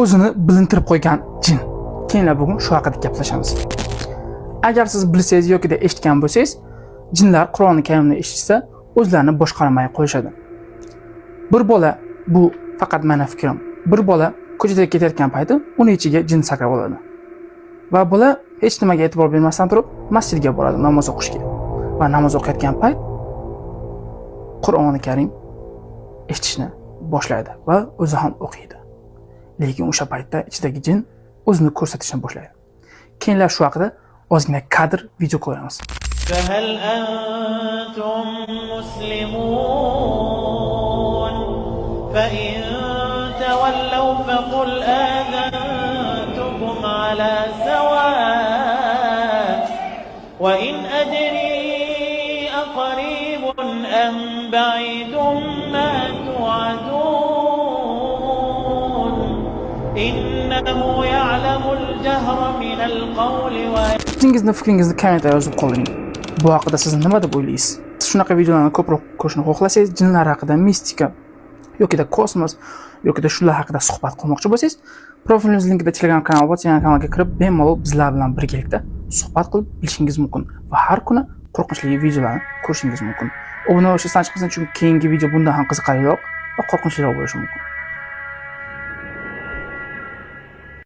o'zini bilintirib qo'ygan jin. Keyinlar bugun shu haqida gaplashamiz. Agar siz bilsangiz yoki eshitgan bo'lsangiz, jinlar Qur'oni Karimni eshitsa, o'zlarini boshqarmay qo'yishadi. Bir bola, bu faqat meni fikrim. Bir bola ko'chada ketayotgan payti uni ichiga jin sakrab oladi. Va bola hech nimaga e'tibor bermasdan turib masjidga boradi namoz o'qishga. Va namoz o'qiyotgan payt Qur'oni Karim eshitishni boshlaydi va o'zi ham o'qiydi. Lekin o'sha paytda ichidagi jin o'zini ko'rsatishni boshlaydi. Keyinlar shu haqida ozgina kadr video ko'ramiz. فهل أنتم مسلمون فإن تولوا فقل آذنتكم على سواء وإن أدري أقريب أم بعيد ما توعدون إنه يعلم الجهر من القول Fikringizni kommentarga yozib qoldiring. Bu haqida siz nima deb o'ylaysiz? Shunaqa videolarni ko'proq ko'rishni xohlasangiz, jinlar haqida, mistika yoki kosmos yoki shular haqida suhbat qilmoqchi bo'lsangiz, profilingiz linkida Telegram kanal bor, Telegram kanalga kirib, bemalol bizlar bilan birgalikda suhbat qilib bilishingiz mumkin va har kuni qo'rqinchli videolarni ko'rishingiz mumkin. Obuna bo'lishni sanashmang, chunki keyingi video bundan ham qiziqarliroq va qo'rqinchliroq bo'lishi mumkin.